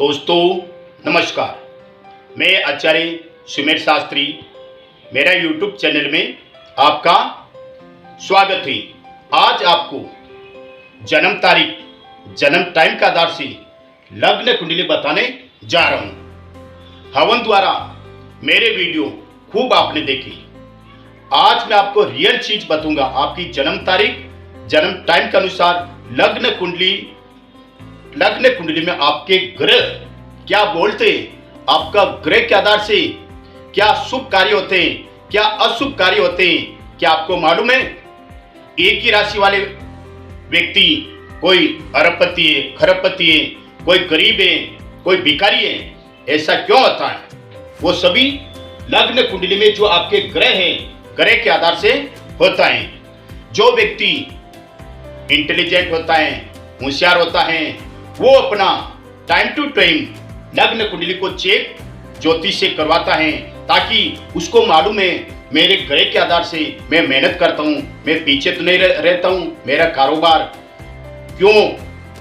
दोस्तों नमस्कार, मैं आचार्य सुमेर शास्त्री, मेरा YouTube चैनल में आपका स्वागत है। आज आपको जन्म तारीख, जन्म टाइम के आधार से लग्न कुंडली बताने जा रहा हूं। हवन द्वारा मेरे वीडियो खूब आपने देखी। आज मैं आपको रियल चीज बताऊंगा। आपकी जन्म तारीख, जन्म टाइम के अनुसार लग्न कुंडली में आपके ग्रह क्या बोलते हैं, आपका ग्रह के आधार से क्या शुभ कार्य होते हैं, क्या अशुभ कार्य होते हैं। क्या आपको मालूम है, एक ही राशि वाले व्यक्ति, कोई अरबपति है, खरबपति है, कोई गरीब है, कोई भिखारी है, ऐसा क्यों होता है? वो सभी लग्न कुंडली में जो आपके ग्रह हैं, ग्रह के आधार से होता है। जो व्यक्ति इंटेलिजेंट होता है, होशियार होता है, वो अपना टाइम टू टाइम लग्न कुंडली को चेक ज्योतिष से करवाता है, ताकि उसको मालूम है मेरे ग्रह के आधार से मैं मेहनत करता हूँ, मैं पीछे तो नहीं रहता हूँ, मेरा कारोबार क्यों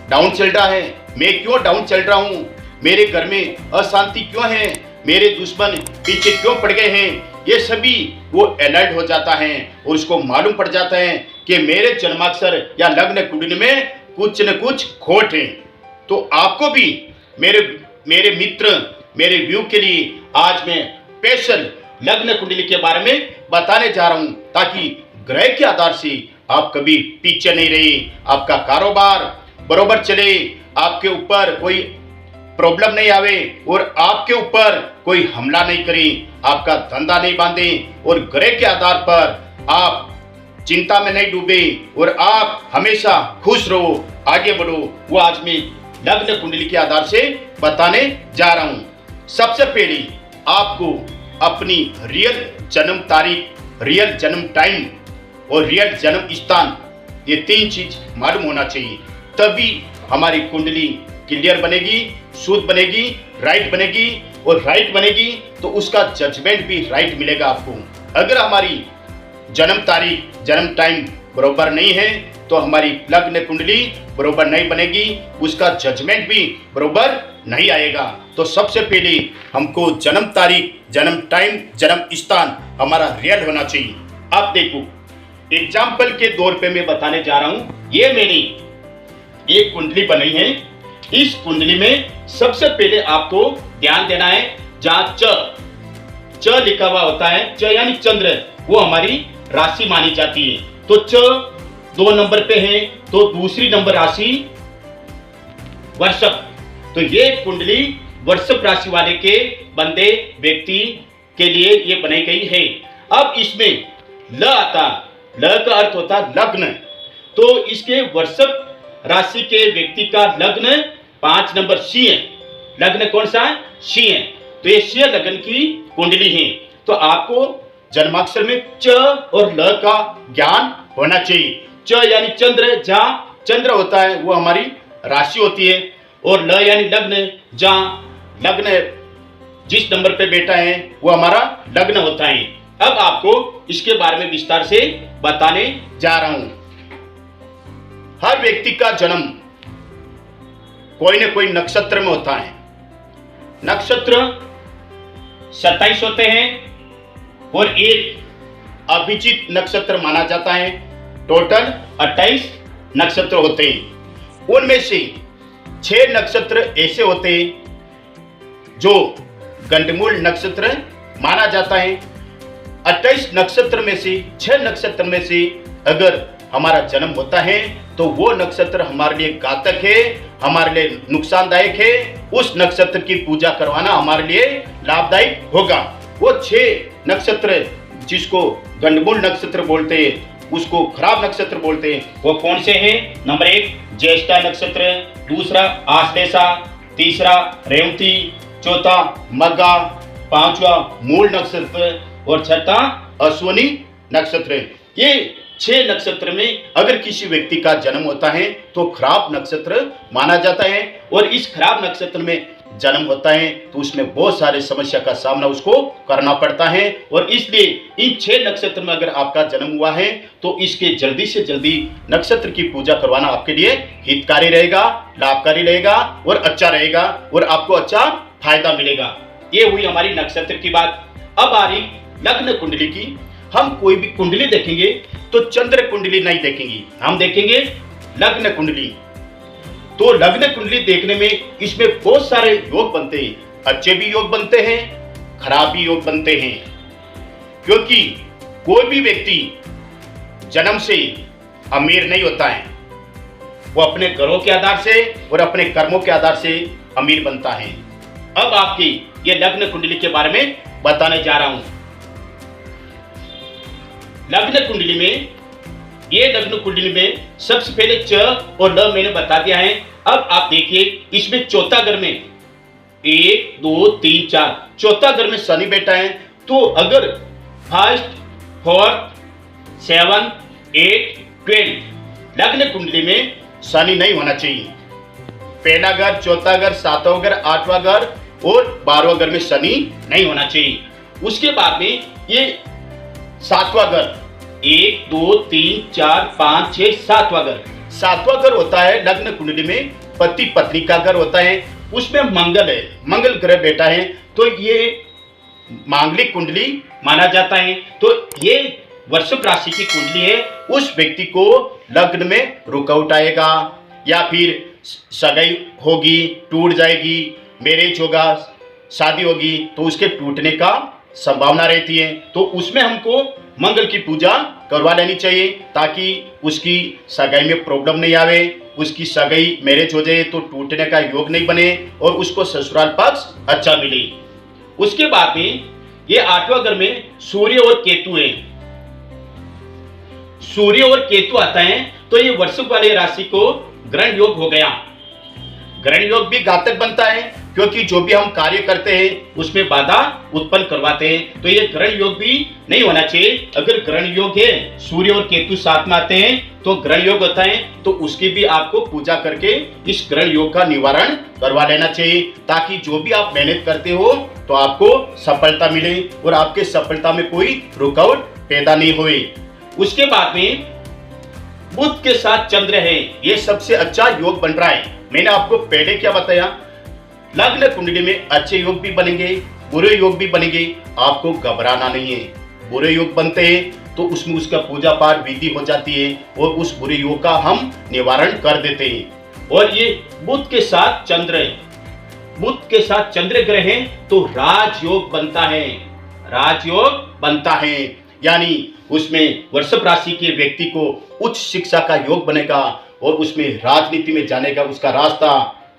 डाउन चल रहा है, मैं क्यों डाउन चल रहा हूँ, मेरे घर में अशांति क्यों है, मेरे दुश्मन पीछे क्यों पड़ गए हैं। ये सभी वो अलर्ट हो जाता है और उसको मालूम पड़ जाता है कि मेरे जन्माक्षर या लग्न कुंडली में कुछ न कुछ खोट है। तो आपको भी मेरे मित्र, मेरे व्यू के लिए आज मैं स्पेशल लग्न कुंडली के बारे में बताने जा रहा हूं, ताकि ग्रह के आधार से आप कभी पीछे नहीं रहे, आपका कारोबार बरोबर चले, आपके ऊपर कोई प्रॉब्लम नहीं आवे और आपके ऊपर कोई हमला नहीं करे, आपका धंधा नहीं बांधे और ग्रह के आधार पर आप चिंता में नहीं डूबे और आप हमेशा खुश रहो, आगे बढ़ो। वो आज मैं लग्न कुंडली के आधार से बताने जा रहा हूं। सबसे पहले आपको अपनी रियल जन्म तारीख, रियल जन्म टाइम और रियल जन्म स्थान, ये तीन चीज मालूम होना चाहिए, तभी हमारी कुंडली क्लियर बनेगी, शुद्ध बनेगी, राइट बनेगी। और राइट बनेगी तो उसका जजमेंट भी राइट मिलेगा आपको। अगर हमारी जन्म तारीख, जन्म टाइम बरोबर नहीं है तो हमारी लग्न कुंडली बरोबर नहीं बनेगी, उसका जजमेंट भी बरोबर नहीं आएगा। तो सबसे पहले हमको जन्म तारीख, जन्म टाइम, जन्म स्थान हमारा रियल होना चाहिए। अब देखो, एग्जाम्पल के तौर पे मैं बताने जा रहा हूं। ये मेरी एक कुंडली बनी है। इस कुंडली में सबसे पहले आपको ध्यान देना है, जहां च लिखा हुआ होता है, च यानी चंद्र, वो हमारी राशि मानी जाती है। तो च 2 नंबर पे है, तो दूसरी नंबर राशि वृषभ। तो ये कुंडली वृषभ राशि वाले के बंदे व्यक्ति के लिए ये बनाई गई है। अब इसमें ल आता, ल का अर्थ होता लग्न। तो इसके वृषभ राशि के व्यक्ति का लग्न 5 नंबर सी है। लग्न कौन सा है? सी है। तो ये सी लग्न की कुंडली है। तो आपको जन्माक्षर में च और ल का ज्ञान होना चाहिए। च यानी चंद्र, जहां चंद्र होता है वो हमारी राशि होती है, और ल यानी लग्न, जहां लग्न जिस नंबर पे बैठा है वो हमारा लग्न होता है। अब आपको इसके बारे में विस्तार से बताने जा रहा हूं। हर व्यक्ति का जन्म कोई न कोई नक्षत्र में होता है। नक्षत्र 27 होते हैं और एक अभिजीत नक्षत्र माना जाता है। टोटल 28 नक्षत्र होते हैं। उनमें से 6 नक्षत्र ऐसे होते हैं जो गंडमूल नक्षत्र माना जाता है। 28 नक्षत्र में से 6 नक्षत्र में से अगर हमारा जन्म होता है तो वो नक्षत्र हमारे लिए घातक है, हमारे लिए नुकसानदायक है। उस नक्षत्र की पूजा करवाना हमारे लिए लाभदायक होगा। वो 6 नक्षत्र जिसको गंडमूल नक्षत्र बोलते हैं, उसको खराब नक्षत्र बोलते हैं, वो कौन से हैं? नंबर 1 ज्येष्ठा नक्षत्र, दूसरा आश्लेषा, तीसरा रेवती, चौथा मग्गा, 5वां मूल नक्षत्र और छठा अश्विनी नक्षत्र। ये 6 नक्षत्र में अगर किसी व्यक्ति का जन्म होता है तो खराब नक्षत्र माना जाता है। और इस खराब नक्षत्र में जन्म होता है तो उसमें बहुत सारे समस्या का सामना उसको करना पड़ता है। और इसलिए इन 6 नक्षत्र में अगर आपका जन्म हुआ है तो इसके जल्दी से जल्दी नक्षत्र की पूजा करवाना आपके लिए हितकारी रहेगा, लाभकारी रहेगा और अच्छा रहेगा और आपको अच्छा फायदा मिलेगा। ये हुई हमारी नक्षत्र की बात। अब आ रही लग्न कुंडली की। हम कोई भी कुंडली देखेंगे तो चंद्र कुंडली नहीं देखेंगे, हम देखेंगे लग्न कुंडली। तो लग्न कुंडली देखने में इसमें बहुत सारे योग बनते हैं, अच्छे भी योग बनते हैं, खराब भी योग बनते हैं। क्योंकि कोई भी व्यक्ति जन्म से अमीर नहीं होता है, वो अपने घरों के आधार से और अपने कर्मों के आधार से अमीर बनता है। अब आपकी ये लग्न कुंडली के बारे में बताने जा रहा हूं। लग्न कुंडली में, ये लग्न कुंडली में सबसे पहले च और ल मैंने बता दिया है। अब आप देखिए इसमें चौथा घर में 1 2 3 4 चौथा घर में शनि बैठा है। तो अगर 1st 4th 7 8 12 लग्न कुंडली में शनि नहीं होना चाहिए। पहला घर, चौथा घर, 7वां घर, 8वां घर और 12वां घर में शनि नहीं होना चाहिए। उसके बाद में ये 7वां घर 1 2 3 4 5 6 7वां घर, 7वां घर होता है लग्न कुंडली में पति पत्नी का घर होता है। उसमें मंगल है, मंगल ग्रह बैठा है तो ये मांगलिक कुंडली माना जाता है। तो ये वृषभ राशि की कुंडली है। उस व्यक्ति को लग्न में रुकावट आएगा या फिर सगाई होगी, टूट जाएगी, मैरिज होगा, शादी होगी तो उसके टूटने का संभावना रहती है। तो उसमें हमको मंगल की पूजा करवा लेनी चाहिए ताकि उसकी सगाई में प्रॉब्लम नहीं आवे, उसकी सगाई मैरिज हो जाए तो टूटने का योग नहीं बने और उसको ससुराल पक्ष अच्छा मिले। उसके बाद में ये 8वां घर में सूर्य और केतु है। सूर्य और केतु आता है तो ये वृषभ वाले राशि को ग्रहण योग हो गया। ग्रहण योग भी घातक बनता है क्योंकि जो भी हम कार्य करते हैं उसमें बाधा उत्पन्न करवाते हैं। तो ये ग्रहण योग भी नहीं होना चाहिए। अगर ग्रहण योग है, सूर्य और केतु साथ में आते हैं तो ग्रहण योग होता है, तो उसकी भी आपको पूजा करके इस ग्रहण योग का निवारण करवा लेना चाहिए ताकि जो भी आप मेहनत करते हो तो आपको सफलता मिले और आपके सफलता में कोई रुकावट पैदा नहीं हुई। उसके बाद में बुध के साथ चंद्र है, ये सबसे अच्छा योग बन रहा है। मैंने आपको पहले क्या बताया, लग्न कुंडली में अच्छे योग भी बनेंगे, बुरे योग भी बनेंगे, आपको घबराना नहीं है। बुरे योग बनते हैं तो उसमें उसका पूजा पाठ विधि हो जाती है और उस बुरे योग का हम निवारण कर देते हैं। और ये बुध के साथ चंद्र है, बुध के साथ चंद्र ग्रह है तो राजयोग बनता है, राजयोग बनता है। यानी उसमें वृषभ राशि के व्यक्ति को उच्च शिक्षा का योग बनेगा और उसमें राजनीति में जाने का उसका रास्ता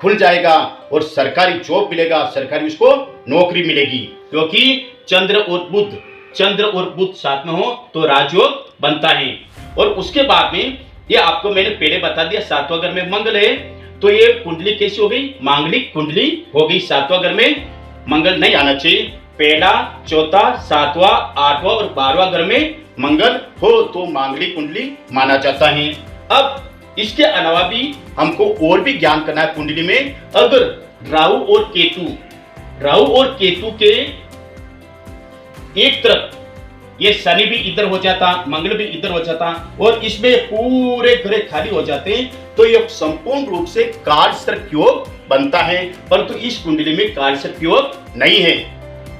खुल जाएगा और सरकारी जॉब मिलेगा, सरकारी उसको नौकरी मिलेगी। क्योंकि चंद्र और बुध साथ में हो तो राजयोग बनता है। और उसके बाद में ये आपको मैंने पहले बता दिया 7वां घर में मंगल है तो ये कुंडली कैसी हो गई, मांगलिक कुंडली हो गई। 7वां घर में मंगल नहीं आना चाहिए। पहला, चौथा, 7वां, 8वां और 12वां घर में मंगल हो तो मांगलिक कुंडली माना जाता है। अब इसके अलावा भी हमको और भी ज्ञान करना है कुंडली में। अगर राहु और केतु के एक तरफ ये शनि भी इधर हो जाता, मंगल भी इधर हो जाता और इसमें पूरे ग्रह खाली हो जाते हैं तो ये संपूर्ण रूप से कालसर्प योग बनता है। परंतु इस कुंडली में कालसर्प योग नहीं है।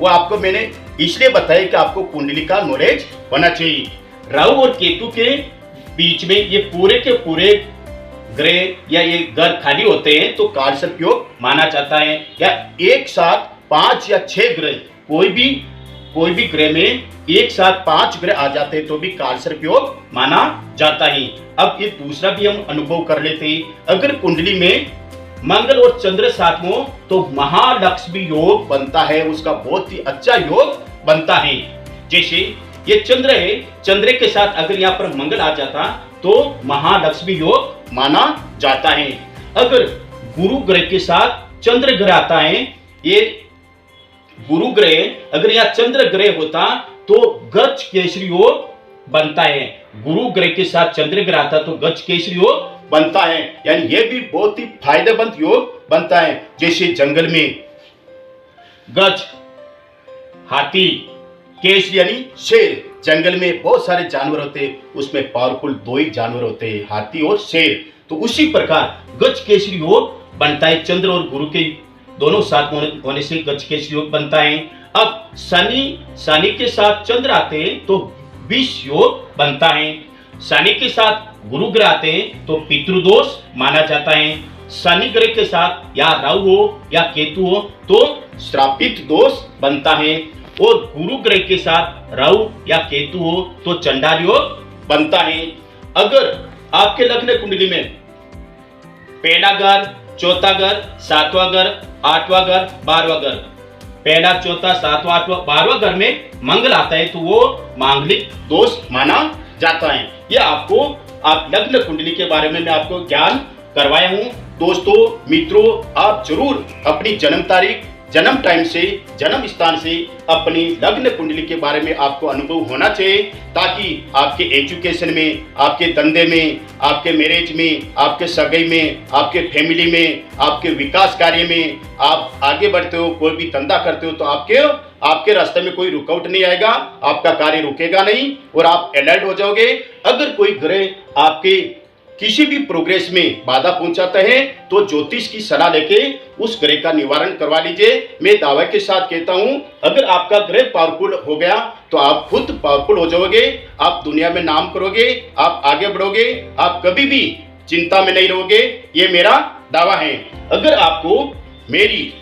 वो आपको मैंने इसलिए बताया कि आपको कुंडली का नॉलेज होना चाहिए। राहु और केतु के बीच में ये पूरे के पूरे ग्रह या ये घर खाली होते हैं तो कालसर्प योग माना जाता है। या एक साथ 5 या 6 ग्रह, कोई भी ग्रह में एक साथ 5 ग्रह आ जाते हैं तो भी कालसर्प योग माना जाता है। अब ये दूसरा भी हम अनुभव कर लेते हैं। अगर कुंडली में मंगल और चंद्र साथ में हो तो महालक्ष्मी योग बनता है, उसका बहुत ही अच्छा योग बनता है। जैसे ये चंद्र है, चंद्र के साथ अगर यहाँ पर मंगल आ जाता तो महालक्ष्मी योग माना जाता है। अगर गुरु ग्रह के साथ चंद्र ग्रह आता है, ये गुरु ग्रह अगर यहाँ चंद्र ग्रह होता तो गज केसरी योग बनता है। गुरु ग्रह के साथ चंद्र ग्रह आता तो गज केसरी योग बनता है। यानी ये भी बहुत ही फायदेमंद योग बनता है। जैसे जंगल में गज, हाथी, केसरी यानी शेर। जंगल में बहुत सारे जानवर होते हैं, उसमें पावरफुल दो ही जानवर होते हैं, हाथी और शेर। तो उसी प्रकार गज केसरी योग बनता है। चंद्र और गुरु के दोनों साथ होने से गज केसरी योग बनता है। अब शनि के साथ चंद्र आते हैं तो विष योग बनता है। शनि के साथ गुरु ग्रह आते हैं तो पितृदोष माना जाता है। शनि ग्रह के साथ या राहु हो या केतु हो तो श्रापित दोष बनता है। और गुरु ग्रह के साथ राहु या केतु हो तो चंडाल योग बनता है। अगर आपके लग्न कुंडली में पहला घर, चौथा घर, सातवां घर, आठवां घर, 12वां घर, पहला, चौथा, सातवां, आठवां, 12वां घर में मंगल आता है तो वो मांगलिक दोष माना जाता है। यह आपको आप लग्न कुंडली के बारे में मैं आपको ज्ञान करवाया हूं। दोस्तों, मित्रों, आप जरूर अपनी जन्म तारीख, जन्म टाइम से, जन्म स्थान से अपनी लग्न कुंडली के बारे में आपको अनुभव होना चाहिए, ताकि आपके एजुकेशन में, आपके धंधे में, आपके मैरिज में, आपके सगाई में, आपके फैमिली में, आपके विकास कार्य में आप आगे बढ़ते हो, कोई भी धंधा करते हो तो आपके रास्ते में कोई रुकावट नहीं आएगा, आपका कार्य रुकेगा नहीं और आप अलर्ट हो जाओगे। अगर कोई ग्रह आपके किसी भी प्रोग्रेस में बाधा पहुंचाता है तो ज्योतिष की सलाह लेके उस ग्रह का निवारण करवा लीजिए। मैं दावे के साथ कहता हूं, अगर आपका ग्रह पावरफुल हो गया तो आप खुद पावरफुल हो जाओगे, आप दुनिया में नाम करोगे, आप आगे बढ़ोगे, आप कभी भी चिंता में नहीं रहोगे। ये मेरा दावा है। अगर आपको मेरी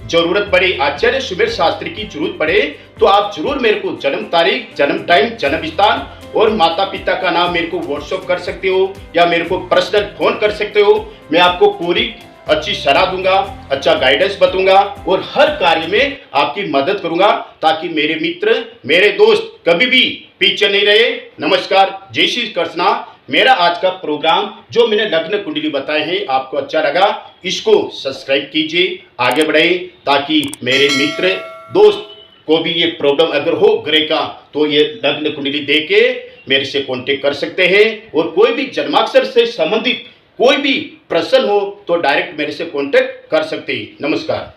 जरूरत पड़े, आचार्य सुमेर शास्त्री की जरूरत पड़े तो आप जरूर मेरे को जन्म तारीख, जन्म टाइम, जन्म स्थान और माता पिता का नाम मेरे को व्हाट्सएप कर सकते हो या मेरे को पर्सनल फोन कर सकते हो। मैं आपको पूरी अच्छी सलाह दूंगा, अच्छा गाइडेंस बताऊंगा और हर कार्य में आपकी मदद करूंगा, ताकि मेरे मित्र, मेरे दोस्त कभी भी पीछे नहीं रहे। नमस्कार, जय श्री कृष्णा। मेरा आज का प्रोग्राम जो मैंने लग्न कुंडली बताए हैं आपको अच्छा लगा, इसको सब्सक्राइब कीजिए, आगे बढ़े, ताकि मेरे मित्र, दोस्त को भी ये प्रॉब्लम अगर हो ग्रह का तो ये लग्न कुंडली देके मेरे से कांटेक्ट कर सकते हैं। और कोई भी जन्माक्षर से संबंधित कोई भी प्रश्न हो तो डायरेक्ट मेरे से कांटेक्ट कर सकते हैं। नमस्कार।